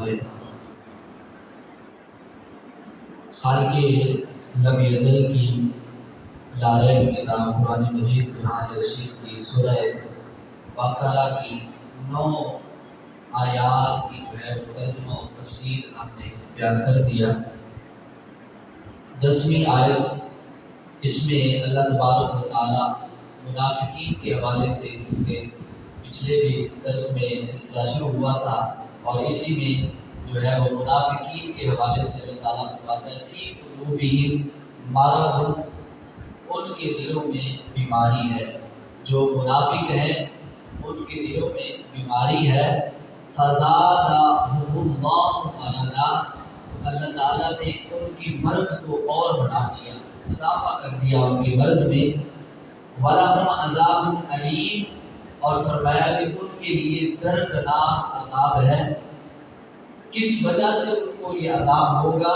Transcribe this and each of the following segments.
فرمائے۔ خالق لم یزل کی لاریب کتاب قرآن مجید قرآن رشید کی سورہ بقرہ کی 9 آیات کی جو ہے ترجمہ و تفسیر ہم نے بیان کر دیا۔ 10ویں آیت، اس میں اللہ تبارک و تعالیٰ منافقین کے حوالے سے، کیونکہ پچھلے بھی درس میں سلسلہ شروع ہوا تھا اور اسی میں جو ہے وہ منافقین کے حوالے سے اللہ تعالیٰ فرماتا ہے فی قلوبہم مرض، ان کے دلوں میں بیماری ہے۔ جو منافق ہیں ان کے دلوں میں بیماری ہے۔ فزادہم اللہ مرضا، تو اللہ تعالیٰ نے ان کی مرض کو اور بڑھا دیا، اضافہ کر دیا ان کے مرض میں۔ وَلَهُمْ عَذَابٌ أَلِيمٌ، اور فرمایا کہ ان کے لیے دردناک عذاب ہے۔ کس وجہ سے ان کو یہ عذاب ہوگا؟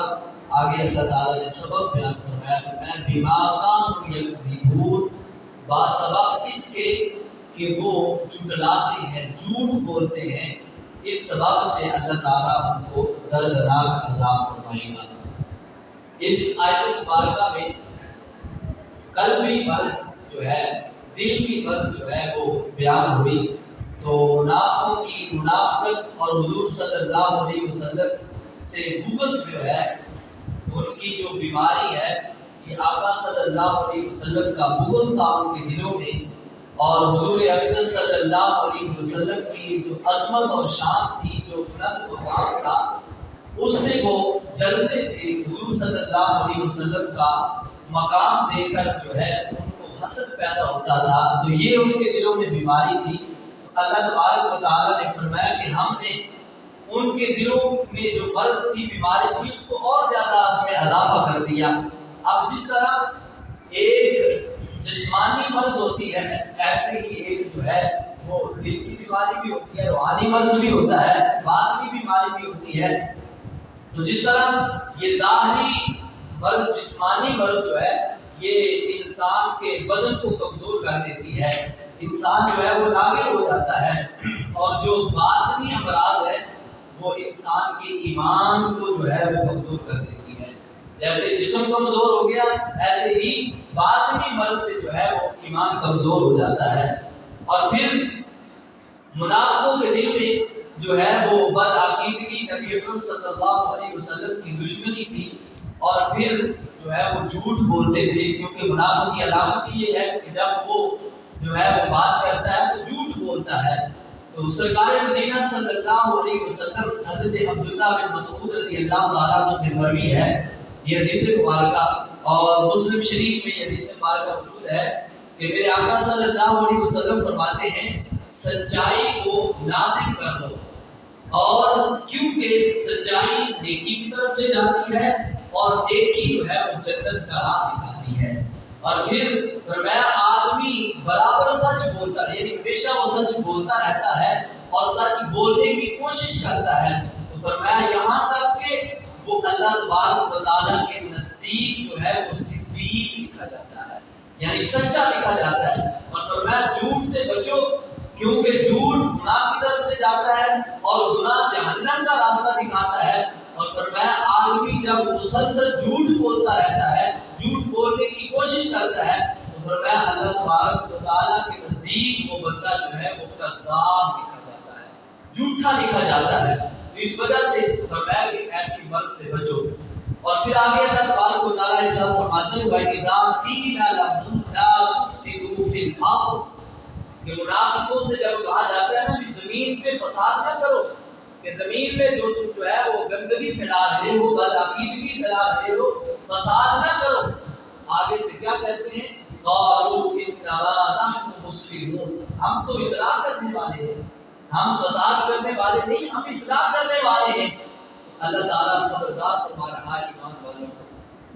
آگے اللہ تعالیٰ نے سبب بیان فرمایا بِمَا كَانُوا يَكْذِبُونَ، باسبب اس کے کہ وہ جھٹلاتے ہیں، جھوٹ بولتے ہیں، اس سبب سے اللہ تعالیٰ ان کو دردناک عذاب فرمائے گا۔ اس آیت مبارکہ میں قلبی مرض جو ہے، دل کی مرض جو ہے وہ بیان ہوئی۔ تو منافقوں کی منافقت اور حضور صلی اللہ علیہ وسلم سے بغض جو ہے، ان کی جو بیماری ہے، یہ آقا صلی اللہ علیہ وسلم کا بغض تھا ان کے دلوں میں، اور حضور اقدس صلی اللہ علیہ وسلم کی جو عظمت اور شان تھی، جو بلند مقام تھا، اس سے وہ جلتے تھے۔ حضور صلی اللہ علیہ وسلم کا مقام دیکھ کر جو ہے ان کو حسد پیدا ہوتا تھا، تو یہ ان کے دلوں میں بیماری تھی۔ تو اللہ تبارک و تعالیٰ نے فرمایا کہ ہم نے ان کے دلوں میں جو مرض تھی، بیماری تھی، اس کو اور زیادہ اس میں اضافہ کر دیا۔ اب جس طرح ایک جسمانی مرض ہوتی ہے، ایسے ہی ایک جو ہے وہ دل کی بیماری بھی ہوتی ہے، روحانی مرض بھی ہوتا ہے، باطنی بیماری بھی ہوتی ہے۔ تو جس طرح یہ ظاہری مرض، جسمانی مرض جو ہے، یہ انسان کے بدن کو کمزور کر دیتی ہے، انسان جو ہے وہ لاغر ہو جاتا ہے، اور جو باطنی امراض ہے وہ انسان کے ایمان کو جو ہے وہ کمزور کر دیتی ہے۔ جیسے جسم کمزور ہو گیا، ایسے ہی باطنی مرض سے جو ہے وہ ایمان کمزور ہو جاتا ہے۔ اور پھر منافقوں کے دل میں جو ہے وہ بدعقیدگی، نبی اکرم صلی اللہ علیہ وسلم کی دشمنی تھی، اور پھر جو ہے وہ جھوٹ بولتے تھے، کیونکہ منافق کی علامت یہ ہے کہ جب وہ جو ہے وہ بات کرتا ہے تو جھوٹ بولتا ہے۔ تو سرکار مدینہ صلی اللہ علیہ وسلم حضرت عبداللہ بن مسعود رضی اللہ تعالیٰ عنہ سے مروی ہے یہ حدیث مبارکہ، اور مسلم شریف میں یہ حدیث مبارکہ موجود ہے کہ میرے آقا صلی اللہ علیہ وسلم فرماتے ہیں سچائی کو لازم کر لو، اور کیونکہ سچائی نیکی کی طرف لے جاتی ہے، اور نیکی جو ہے وہ جنت کا راہ دکھاتی ہے۔ اور پھر فرمایا آدمی برابر سچ بولتا ہے، یعنی ہمیشہ وہ سچ بولتا رہتا ہے اور سچ بولنے کی کوشش کرتا ہے۔ تو فرمایا یہاں تک کہ وہ اللہ تبارک و تعالیٰ کے نزدیک جو ہے وہ صدیق لکھا جاتا ہے، یعنی سچا لکھا جاتا ہے۔ اور فرمایا جھوٹ سے بچو، کیونکہ جھوٹ گناہ کی طرف لے جاتا ہے اور گناہ جہنم کا راستہ دکھاتا ہے۔ اور فرمایا آدمی جب مسلسل جھوٹ بولتا رہتا ہے، جھوٹ بولنے کی کوشش کرتا ہے، تو فرمایا اللہ تبارک و تعالیٰ کے نزدیک وہ بندہ جو ہے وہ کذاب لکھا جاتا ہے، جھوٹا لکھا جاتا ہے۔ اس وجہ سے فرمایا کہ ایسی مرض سے بچو۔ اور پھر آگے اللہ تبارک و تعالیٰ ارشاد فرماتے ہیں وَإِذَا قِيلَ لَهُمْ لَا تُفْسِدُوا فِي الْأَرْضِ، کہ منافقوں سے جب کہا جاتا ہے نا کہ زمین پہ فساد نہ کرو، کہ زمین میں جو تم جو ہے وہ گندگی پھیلا رہے ہو، بدعقیدگی پھیلا رہے ہو، فساد نہ کرو، آگے سے کیا کہتے ہیں قَالُوا إِنَّمَا نَحْنُ مُصْلِحُونَ، ہم تو اصلاح کرنے والے ہیں، ہم فساد کرنے والے نہیں، ہم اصلاح کرنے والے ہیں۔ اللہ تعالیٰ خبردار فرما رہا ہے ایمان والوں کو،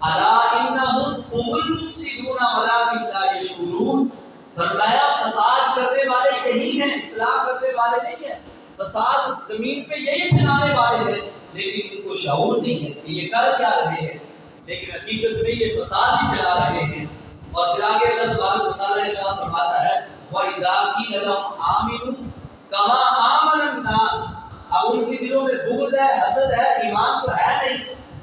أَلَا إِنَّهُمْ هُمُ الْمُفْسِدُونَ وَلَٰكِن لَا يَشْعُرُونَ، فرمایا فساد کرنے والے یہی ہیں، اصلاح کرنے والے نہیں ہیں، فساد زمین پہ یہی پھیلانے والے ہیں، لیکن ان کو شعور نہیں ہے کہ یہ کر کیا رہے ہیں، لیکن حقیقت میں یہ فساد ہی پھیلا رہے ہیں۔ اور پھر آگے اللہ تبارک و تعالیٰ ارشاد فرماتا ہے وَإِذَا قِيلَ لَهُمْ آمِنُوا كَمَا آمَنَ النَّاسُ، اب ان کے دلوں میں بغض ہے، حسد ہے، ایمان تو ہے نہیں،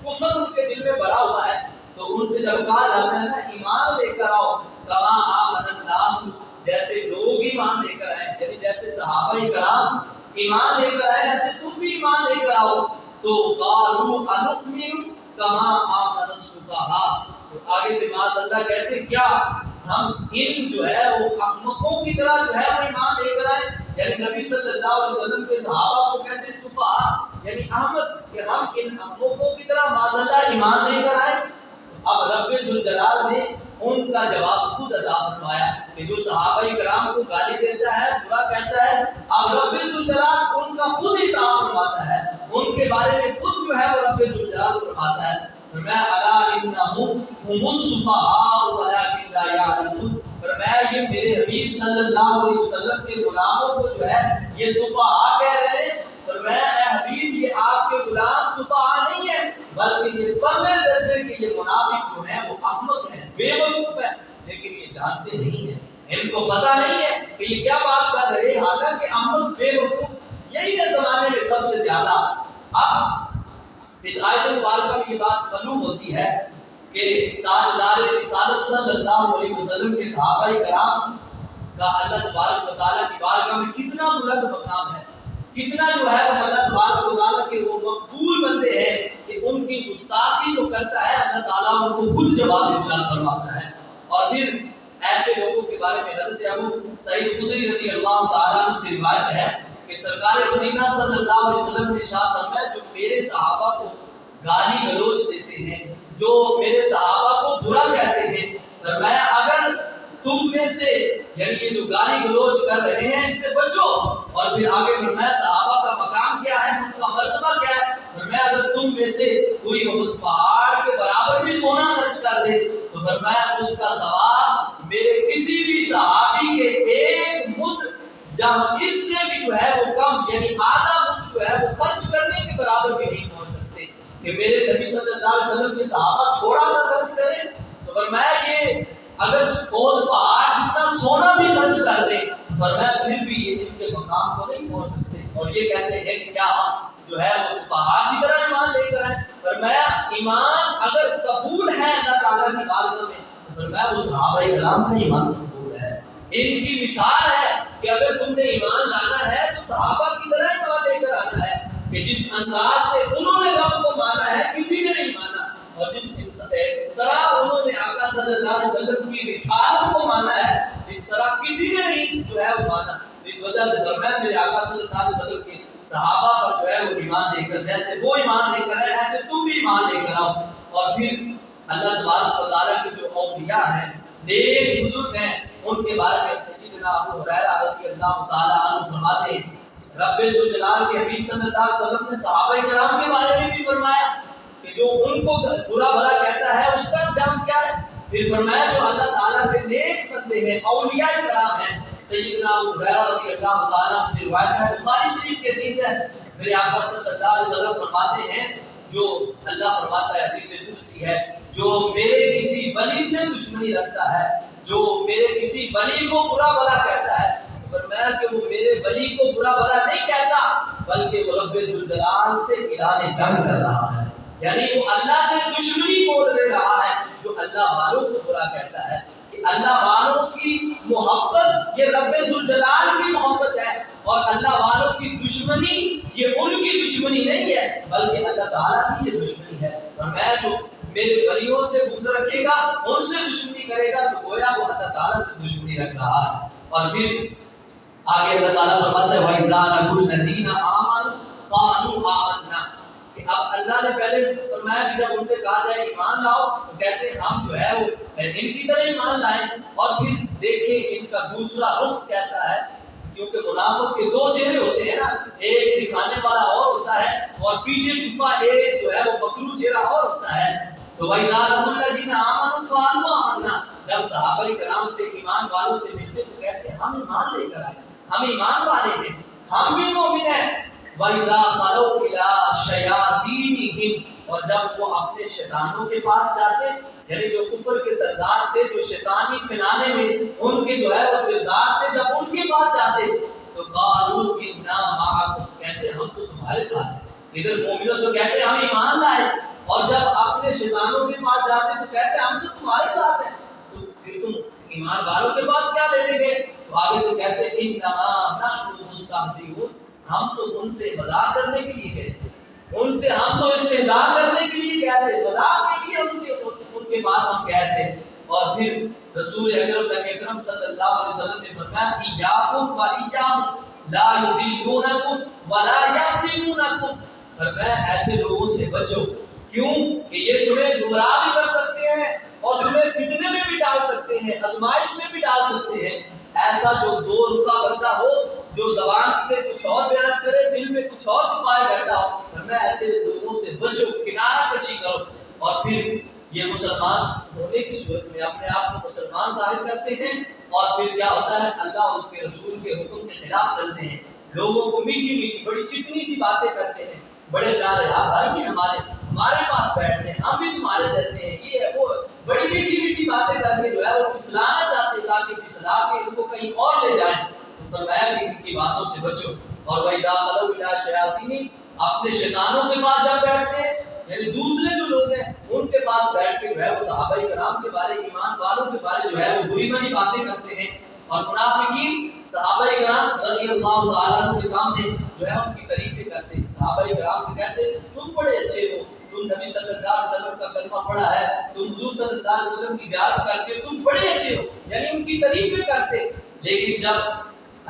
کفر ان کے دل میں بھرا ہوا ہے، تو ان سے جب کہا جاتا ہے نا ایمان لے کر آؤ، کما آمن الناس، جیسے لوگ ایمان لے کر آئے، یعنی جیسے صحابہ کرام ایمان لے کر آئے ایسے تم بھی ایمان لے کر آؤ، تو قالوا انؤمن کما آمن السفہاء، تو آگے سے معاذ اللہ کہتے ہیں کیا ہم ان جو ہے وہ احمقوں کی طرح جو ہے وہ ایمان لے کر آئے، یعنی نبی صلی اللہ علیہ وسلم کے صحابہ کو کہتے ہیں سفہاء یعنی احمق، کہ ہم ان احمقوں کی طرح معاذ اللہ ایمان لے کر آئے۔ اب رب ذوالجلال نے ان کا جواب خود عطا فرمایا کہ جو صحابہ کرام کو گالی دیتا ہے، برا کہتا ہے، اب رب ذوالجلال ان کا خود عطا فرماتا ہے، ان کے بارے میں خود جو ہے وہ رب ذوالجلال فرماتا ہے، فرمایا الا انہم هم السفہاء ولکن لا یعلمون، فرمایا یہ میرے حبیب صلی اللہ علیہ وسلم کے غلاموں کو جو ہے یہ سفہاء کہہ رہے ہیں، فرمایا اے حبیب یہ آپ کے غلام سفہاء نہیں ہیں بلکہ یہ پہلے درجے کے یہ منافق جو ہیں وہ احمق ہیں، بے وقوف ہیں، لیکن یہ جانتے نہیں ہیں، ان کو پتہ نہیں ہے کہ یہ کیا بات کر رہے ہیں، حالانکہ احمق بے وقوف یہی ہے زمانے میں سب سے زیادہ۔ اب اس آیت مبارکہ میں یہ بات معلوم ہوتی ہے کہ تاجدار رسالت صلی اللہ علیہ وسلم کے صحابہ کرام کا اللہ تبارک و تعالیٰ کی بارگاہ میں کتنا بلند مقام ہے، کتنا جو ہے وہ اللہ تبارک و تعالیٰ کے وہ مقبول بندے ہیں کہ ان کی گستاخی جو کرتا ہے اللہ تعالیٰ ان کو خود جواب ارشاد فرماتا ہے۔ اور پھر ایسے لوگوں کے بارے میں حضرت ابو سعید خدری رضی اللہ تعالیٰ عنہ سے روایت ہے کہ سرکار مدینہ صلی اللہ علیہ وسلم نے ارشاد فرمایا جو میرے صحابہ کو گالی گلوچ دیتے ہیں، جو میرے صحابہ کو برا کہتے ہیں، فرمایا اگر تم میں سے یعنی یہ جو گالی گلوچ کر رہے ہیں ان سے بچو، اور پھر آگے فرمایا صحابہ کا مقام کیا ہے، ان کا مرتبہ کیا ہے، فرمایا اگر تم میں سے کوئی احد پہاڑ کے برابر بھی سونا خرچ کر دے تو فرمایا اس کا ثواب میرے کسی بھی صحابی کے ایک مد جہاں اس سے بھی جو ہے وہ کم یعنی آدھا مد جو ہے وہ خرچ کرنے کے برابر بھی نہیں پہنچ سکتے، کہ میرے نبی صلی اللہ علیہ وسلم کے صحابہ تھوڑا سا خرچ کریں تو فرمایا یہ اگر احد پہاڑ جتنا سونا بھی خرچ کر دے فرمایا پھر بھی یہ ان کے مقام کو نہیں پہنچ سکتے، اور یہ کہتے ہیں کہ کیا ہم جو ہے وہ صفحاء کی طرح ایمان لے کر آئے، فرمایا ایمان اگر قبول ہے اللہ تعالیٰ کی بارگاہ میں تو فرمایا وہ صحابہ کرام کا ایمان قبول ہے، ان کی مثال ہے کہ اگر تم نے ایمان لانا ہے تو صحابہ کی طرح ایمان لے کر آنا ہے، کہ جس انداز سے انہوں نے رب کو مانا ہے کسی نے نہیں مانا، اور جس طرح انہوں نے آقا صلی اللہ علیہ وسلم کی رسالت کو مانا ہے اس طرح کسی نے نہیں جو ہے وہ مانا، اس وجہ سے فرمایا میرے آقا صلی اللہ علیہ وسلم کے صحابہ پر جو ہے وہ ایمان لے کر جیسے وہ ایمان لے کر آئے ایسے تم بھی ایمان لے کر آؤ۔ اور پھر اللہ تبارک و تعالیٰ کے جو اولیاء ہیں، نیک بزرگ ہیں، ان کے بارے میں سیدنا ابو ہریرہ رضی اللہ تعالیٰ عنہ فرماتے ہیں رب ذوالجلال کے حبیب صلی اللہ علیہ وسلم نے صحابہ کرام کے بارے میں بھی فرمایا کہ جو ان کو برا بھلا کہتا ہے اس کا انجام کیا ہے، پھر فرمایا جو اللہ تعالیٰ کے نیک بندے ہیں اولیاء کرام ہیں، سیدنا ابو ہریرہ رضی اللہ تعالیٰ عنہ سے روایت ہے بخاری شریف کی حدیث ہے، میرے آقا صلی اللہ علیہ وسلم فرماتے ہیں جو اللہ فرماتا ہے حدیث قدسی ہے جو میرے کسی ولی سے دشمنی رکھتا ہے، جو میرے کسی ولی کو برا بھلا کہتا ہے، فرمایا کہ وہ میرے ولی کو برا بھلا نہیں کہتا بلکہ وہ رب ذوالجلال سے اعلان جنگ کر رہا ہے، یعنی وہ اللہ سے دشمنی بول دے رہا ہے جو اللہ والوں کو برا کہتا ہے، کہ اللہ والوں کی محبت یہ رب ذوالجلال کی محبت ہے، اور اللہ والوں کی دشمنی یہ ان کی دشمنی نہیں ہے بلکہ اللہ تعالیٰ کی یہ دشمنی ہے، اور میں جو میرے ولیوں سے بغض رکھے گا ان سے دشمنی کرے گا تو گویا وہ اللہ تعالیٰ سے دشمنی رکھ رہا ہے۔ اور پھر آگے اللہ تعالیٰ فرماتا ہے وَإِذَا لَقُوا الَّذِينَ آمَنُوا قَالُوا آمَنَّا، کہ اب اللہ نے پہلے فرمایا کہ جب ان سے کہا جائے ایمان لاؤ تو کہتے ہیں ہم جو ہے وہ ان کی طرح ایمان لائیں، اور پھر دیکھیں ان کا دوسرا رخ کیسا ہے، کیونکہ منافق کے دو چہرے ہوتے ہیں نا، ایک دکھانے والا اور ہوتا ہے اور پیچھے چھپا ایک جو ہے وہ مکروہ چہرہ اور ہوتا ہے، تو وَإِذَا لَقُوا الَّذِينَ آمَنُوا قَالُوا آمَنَّا، جب صحابہ کرام سے ایمان والوں سے ملتے تو کہتے ہیں ہم ایمان لے کر آئے، ہم ایمان والے ہیں، ہم بھی مومن ہیں۔ وَإِذَا خَلَوْا إِلَىٰ شَيَاطِینِهِمْ، اور جب وہ اپنے شیطانوں کے پاس جاتے، یعنی جو کفر کے سردار تھے، جو شیطانی کھلانے میں ان کے جو ہے وہ سردار تھے، جب ان کے پاس جاتے تو قالوا انا معکم، کہتے ہم تو تمہارے ساتھ ہیں. ادھر مومنوں سے کہتے ہم ایمان لائے، اور جب اپنے شیطانوں کے پاس جاتے تو کہتے ہم تو تمہارے ساتھ ہیں. تو پھر تم ایمان والوں کے پاس کیا لینے گئے؟ تو آگے سے کہتے انما نحن مستہزئون، ہم تو ان سے مذاق کرنے کے لیے گئے تھے، ان سے ہم تو استہزاء کرنے کے لیے گئے تھے، مذاق کے لیے ان کے پاس ہم گئے تھے. اور پھر رسول اکرم صلی اللہ علیہ وسلم نے فرمایا ایاکم و ایاہم لا یضلونکم ولا یہدونکم، فرمایا ایسے لوگوں سے بچو، کیوں کہ یہ تمہیں گمراہ بھی کر سکتے ہیں اور تمہیں فتنے میں بھی ڈال سکتے ہیں، آزمائش میں بھی ڈال سکتے ہیں. ایسا جو دو رخا بندہ ہو، جو زبان سے کچھ اور بیان کرے دل میں کچھ اور چھپائے بیٹھا ہو، فرمایا ایسے لوگوں سے بچو، کنارہ کشی کرو. اور پھر یہ مسلمان ہونے کی صورت میں اپنے آپ کو مسلمان ظاہر کرتے ہیں، اور پھر کیا ہوتا ہے اللہ اور اس کے رسول کے حکم کے خلاف چلتے ہیں، لوگوں کو میٹھی میٹھی بڑی چکنی سی باتیں کرتے ہیں، بڑے پیارے بھائی ہمارے پاس بیٹھ جائیں، ہم بھی تمہارے جیسے ہیں، یہ ہے وہ، بڑی میٹھی میٹھی باتیں کر کے جو ہے وہ پھسلانا چاہتے تاکہ پھسلا کے ان کو کہیں اور لے جائیں. تو فرمایا کہ ان کی باتوں سے بچو. اور وَإِذَا خَلَوْا إِلَىٰ شَيَاطِینِهِمْ، اپنے شیطانوں کے پاس جب بیٹھتے ہیں، یعنی دوسرے جو لوگ ہیں ان کے پاس بیٹھ کے جو ہے وہ صحابہ کرام کے بارے، ایمان والوں کے بارے جو ہے وہ بری بری باتیں کرتے ہیں. اور منافقین صحابہ کرام رضی اللہ تعالیٰ عنہ کے سامنے جو ہے ان کی تعریفیں کرتے ہیں. صحابہ کرام سے کہتے ہیں تم بڑے اچھے ہو، تم نبی صلی اللہ علیہ وسلم کا کلمہ پڑھا ہے، تم حضور صلی اللہ علیہ وسلم کی زیارت کرتے ہو، تم بڑے اچھے ہو، یعنی ان کی تعریفیں کرتے. لیکن جب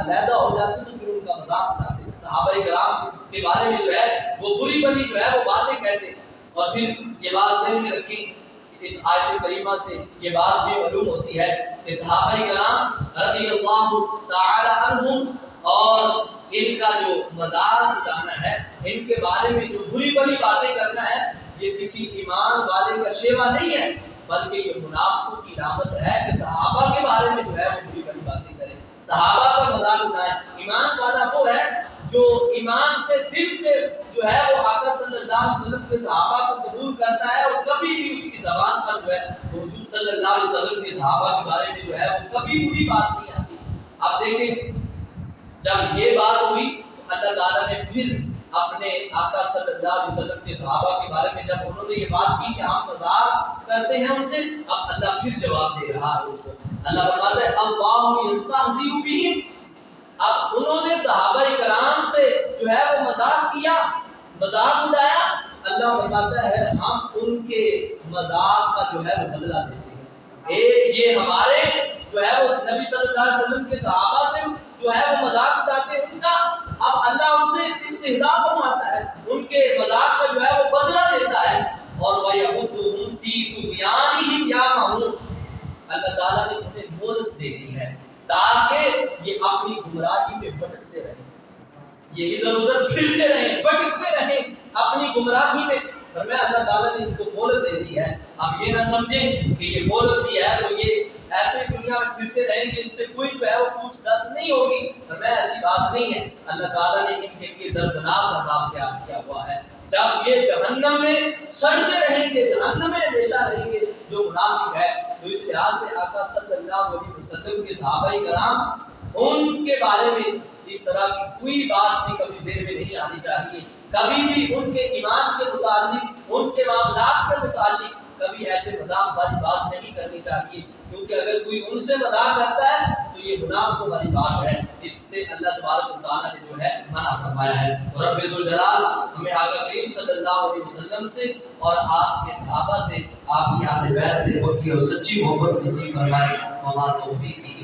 علیحدہ ہو جاتے تو پھر ان کا مذاق اڑاتے، صحابہ کرام کے بارے میں جو ہے وہ بری بری جو ہے وہ باتیں کہتے. اور پھر یہ بات ذہن میں رکھی، اس آیت کریمہ سے یہ بات بھی معلوم ہوتی ہے کہ صحابہ کرام رضی اللہ تعالی عنہم اور ان کا جو مذاق اڑانا ہے، ان کے بارے میں جو بری بری باتیں کرنا ہے، یہ کسی ایمان والے کا شیوا نہیں ہے، بلکہ یہ منافقوں کی علامت ہے کہ صحابہ کے بارے میں جو ہے وہ بری بری باتیں کریں، صحابہ کا مذاق اڑائیں. ایمان والا وہ ہے جو ایمان سے دل سے جو ہے وہ آقا صلی اللہ علیہ وسلم کے صحابہ کو قبول کرتا ہے، اور کبھی بھی اس کی زبان پر جو ہے حضور صلی اللہ علیہ وسلم کے صحابہ کے بارے میں جو ہے وہ کبھی بری بات نہیں آتی. اب دیکھیں جب یہ بات ہوئی تو اللہ تعالیٰ نے پھر اپنے آقا صلی اللہ علیہ وسلم کے صحابہ کے بارے میں جب انہوں نے یہ بات کی کہ ہم مذاق کرتے ہیں ان سے، اب اللہ پھر جواب دے رہا ہے. اللہ فرماتا ہے اللہ یستہزئ بہم، اب انہوں نے صحابہ کرام سے جو ہے وہ مذاق کیا، مذاق اڑایا، اللہ فرماتا ہے ہم ان کے مذاق کا جو ہے وہ بدلہ دیتے ہیں. یہ ہمارے جو ہے وہ نبی صلی اللہ علیہ وسلم کے صحابہ سے جو ہے وہ مذاق اڑاتے ہیں ان کا، اب اللہ ان سے استہزاء فرماتا ہے، ان کے مذاق کا جو ہے وہ بدلہ دیتا ہے. اور وَيَمُدُّهُمْ فِي طُغْيَانِهِمْ يَعْمَهُونَ، اللہ تعالیٰ نے انہیں مہلت دے دی ہے تاکہ یہ اپنی گمراہی میں بھٹکتے رہیں، یہ ادھر ادھر پھرتے رہیں، بھٹکتے رہیں اپنی گمراہی میں. فرمایا اللہ تعالیٰ نے ان کو مہلت دے دی ہے. اب یہ نہ سمجھیں کہ یہ مہلت دی ہے تو یہ ایسے دنیا میں پھرتے رہیں گے، ان سے کوئی جو ہے وہ پوچھ گچھ نہیں ہوگی. فرمایا ایسی بات نہیں ہے. اللہ تعالیٰ نے ان کے لیے دردناک عذاب تیار کیا ہوا ہے، جب یہ جہنم میں سڑتے رہیں گے، جہنم میں ہمیشہ رہیں گے جو منافق ہے. تو اس لحاظ سے آقا صلی اللہ علیہ وسلم کے صحابہ کرام ان کے بارے میں اس طرح کی کوئی بات بھی کبھی ذہن میں نہیں آنی چاہیے. کبھی بھی ان کے ایمان کے متعلق، ان کے معاملات کے متعلق کبھی ایسے مذاق والی بات نہیں کرنی چاہیے، کیونکہ اگر کوئی ان سے مذاق کرتا ہے تو یہ منافقوں والی بات ہے. اس سے اللہ تبارک و تعالیٰ نے جو ہے منع فرمایا ہے. تو رب ذوالجلال ہمیں آقا کریم صلی اللہ علیہ وسلم سے اور آپ کے صحابہ سے، آپ کی اہل بیت سے پکی اور سچی محبت نصیب فرمائے. وما توفیقی